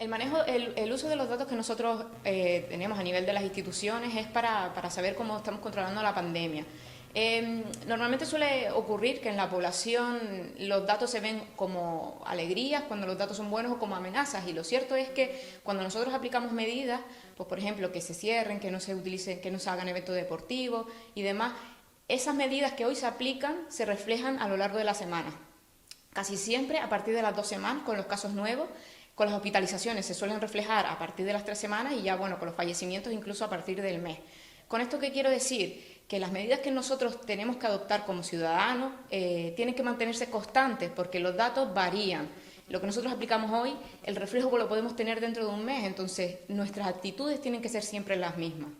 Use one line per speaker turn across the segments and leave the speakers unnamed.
El uso de los datos que nosotros tenemos a nivel de las instituciones es para saber cómo estamos controlando la pandemia. Normalmente suele ocurrir que en la población los datos se ven como alegrías cuando los datos son buenos o como amenazas, y lo cierto es que cuando nosotros aplicamos medidas, pues por ejemplo que se cierren, que no se utilicen, que no se hagan eventos deportivos y demás, esas medidas que hoy se aplican se reflejan a lo largo de la semana. Casi siempre a partir de las 2 semanas con los casos nuevos. Con las hospitalizaciones se suelen reflejar a partir de las 3 semanas y ya, bueno, con los fallecimientos incluso a partir del mes. ¿Con esto qué quiero decir? Que las medidas que nosotros tenemos que adoptar como ciudadanos tienen que mantenerse constantes porque los datos varían. Lo que nosotros aplicamos hoy, el reflejo lo podemos tener dentro de un mes, entonces nuestras actitudes tienen que ser siempre las mismas.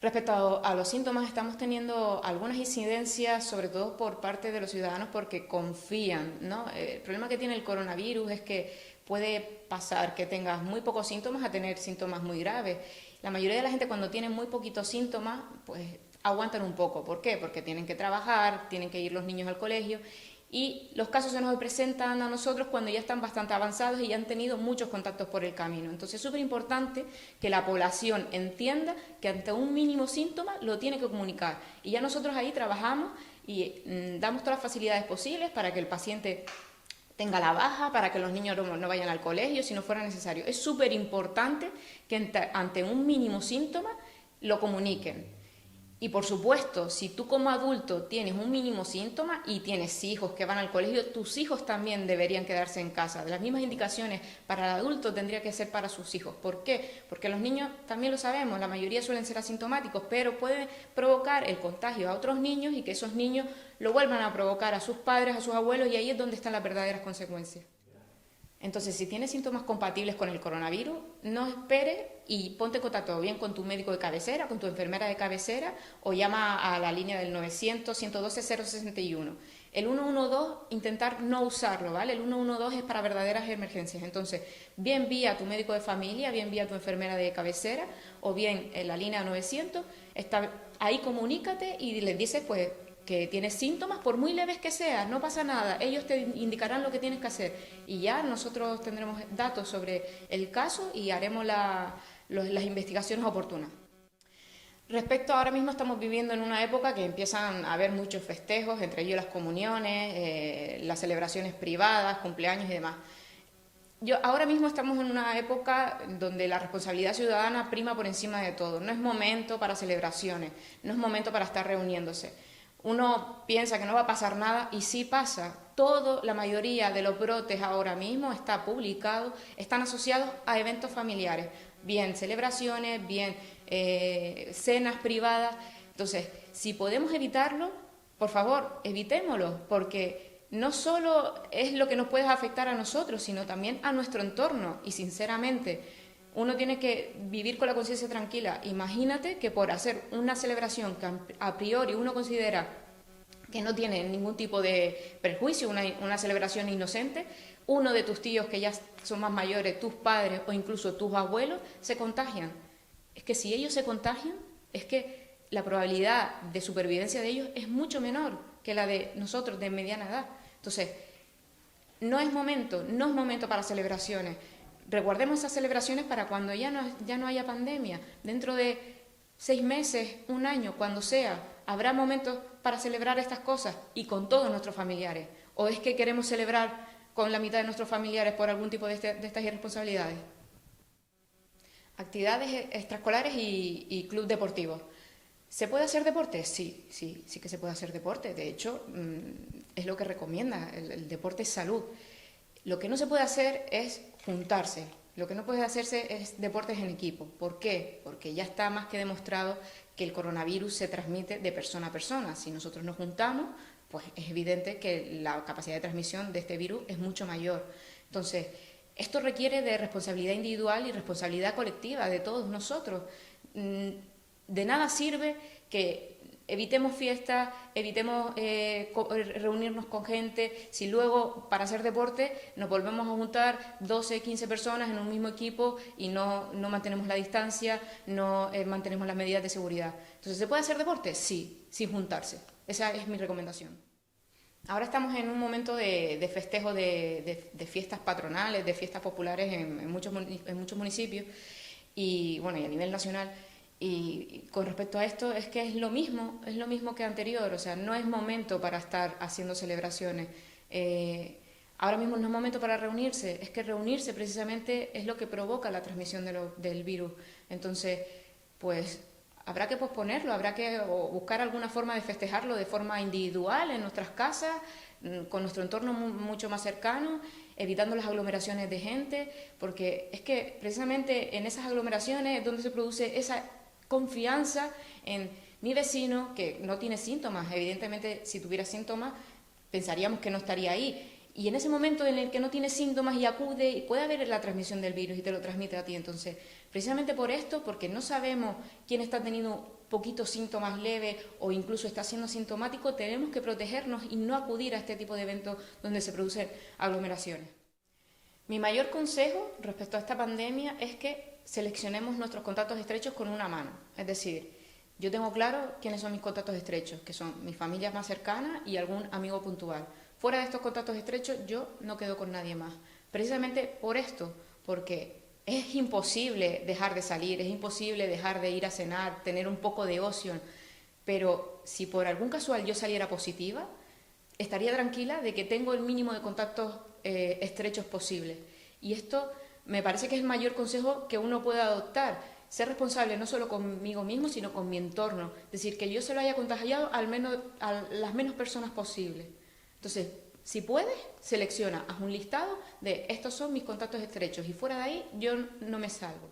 Respecto a los síntomas, estamos teniendo algunas incidencias, sobre todo por parte de los ciudadanos, porque confían, ¿no? El problema que tiene el coronavirus es que puede pasar que tengas muy pocos síntomas a tener síntomas muy graves. La mayoría de la gente cuando tiene muy poquitos síntomas, pues aguantan un poco. ¿Por qué? Porque tienen que trabajar, tienen que ir los niños al colegio, y los casos se nos presentan a nosotros cuando ya están bastante avanzados y ya han tenido muchos contactos por el camino. Entonces es súper importante que la población entienda que ante un mínimo síntoma lo tiene que comunicar. Y ya nosotros ahí trabajamos y damos todas las facilidades posibles para que el paciente tenga la baja, para que los niños no vayan al colegio si no fuera necesario. Es súper importante que ante un mínimo síntoma lo comuniquen. Y por supuesto, si tú como adulto tienes un mínimo síntoma y tienes hijos que van al colegio, tus hijos también deberían quedarse en casa. Las mismas indicaciones para el adulto tendría que ser para sus hijos. ¿Por qué? Porque los niños, también lo sabemos, la mayoría suelen ser asintomáticos, pero pueden provocar el contagio a otros niños y que esos niños lo vuelvan a provocar a sus padres, a sus abuelos, y ahí es donde están las verdaderas consecuencias. Entonces, si tienes síntomas compatibles con el coronavirus, no esperes y ponte en contacto bien con tu médico de cabecera, con tu enfermera de cabecera, o llama a la línea del 900-112-061. El 112, intentar no usarlo, ¿vale? El 112 es para verdaderas emergencias. Entonces, bien vía a tu médico de familia, bien vía a tu enfermera de cabecera, o bien en la línea 900, ahí comunícate y les dices, pues, que tienes síntomas, por muy leves que sean, no pasa nada, ellos te indicarán lo que tienes que hacer y ya nosotros tendremos datos sobre el caso y haremos las investigaciones oportunas. Respecto a ahora mismo estamos viviendo en una época que empiezan a haber muchos festejos, entre ellos las comuniones, las celebraciones privadas, cumpleaños y demás. Ahora mismo estamos en una época donde la responsabilidad ciudadana prima por encima de todo. No es momento para celebraciones, no es momento para estar reuniéndose. Uno piensa que no va a pasar nada y sí pasa. La mayoría de los brotes ahora mismo está publicado, están asociados a eventos familiares, bien celebraciones, bien cenas privadas. Entonces, si podemos evitarlo, por favor, evitémoslo, porque no solo es lo que nos puede afectar a nosotros, sino también a nuestro entorno. Y sinceramente, uno tiene que vivir con la conciencia tranquila. Imagínate que por hacer una celebración que a priori uno considera que no tiene ningún tipo de perjuicio, una celebración inocente, uno de tus tíos que ya son más mayores, tus padres o incluso tus abuelos, se contagian. Es que si ellos se contagian, es que la probabilidad de supervivencia de ellos es mucho menor que la de nosotros de mediana edad. Entonces, no es momento para celebraciones. Reguardemos esas celebraciones para cuando ya no haya pandemia. Dentro de 6 meses, un año, cuando sea, habrá momentos para celebrar estas cosas y con todos nuestros familiares. ¿O es que queremos celebrar con la mitad de nuestros familiares por algún tipo de estas irresponsabilidades? Actividades extraescolares y club deportivo. ¿Se puede hacer deporte? Sí que se puede hacer deporte. De hecho, es lo que recomienda. El deporte es salud. Lo que no se puede hacer es juntarse. Lo que no puede hacerse es deportes en equipo. ¿Por qué? Porque ya está más que demostrado que el coronavirus se transmite de persona a persona. Si nosotros nos juntamos, pues es evidente que la capacidad de transmisión de este virus es mucho mayor. Entonces, esto requiere de responsabilidad individual y responsabilidad colectiva de todos nosotros. De nada sirve que evitemos fiestas, evitemos reunirnos con gente, si luego para hacer deporte nos volvemos a juntar 12, 15 personas en un mismo equipo y no mantenemos la distancia, no mantenemos las medidas de seguridad. Entonces, ¿se puede hacer deporte? Sí, sin juntarse. Esa es mi recomendación. Ahora estamos en un momento de festejo de fiestas patronales, de fiestas populares en muchos municipios y, bueno, y a nivel nacional. Y con respecto a esto es que es lo mismo que anterior, o sea, no es momento para estar haciendo celebraciones. Ahora mismo no es momento para reunirse, es que reunirse precisamente es lo que provoca la transmisión del virus. Entonces, pues habrá que posponerlo, habrá que buscar alguna forma de festejarlo de forma individual en nuestras casas, con nuestro entorno mucho más cercano, evitando las aglomeraciones de gente, porque es que precisamente en esas aglomeraciones es donde se produce esa confianza en mi vecino que no tiene síntomas. Evidentemente, si tuviera síntomas, pensaríamos que no estaría ahí. Y en ese momento en el que no tiene síntomas y acude, y puede haber la transmisión del virus y te lo transmite a ti. Entonces, precisamente por esto, porque no sabemos quién está teniendo poquitos síntomas leves o incluso está siendo sintomático, tenemos que protegernos y no acudir a este tipo de eventos donde se producen aglomeraciones. Mi mayor consejo respecto a esta pandemia es que seleccionemos nuestros contactos estrechos con una mano. Es decir, yo tengo claro quiénes son mis contactos estrechos, que son mi familia más cercana y algún amigo puntual. Fuera de estos contactos estrechos yo no quedo con nadie más. Precisamente por esto, porque es imposible dejar de salir, es imposible dejar de ir a cenar, tener un poco de ocio, pero si por algún casual yo saliera positiva, estaría tranquila de que tengo el mínimo de contactos estrechos posibles. Y esto me parece que es el mayor consejo que uno puede adoptar. Ser responsable no solo conmigo mismo, sino con mi entorno. Es decir, que yo se lo haya contagiado al menos a las menos personas posibles. Entonces, si puedes, selecciona, haz un listado de estos son mis contactos estrechos y fuera de ahí yo no me salgo.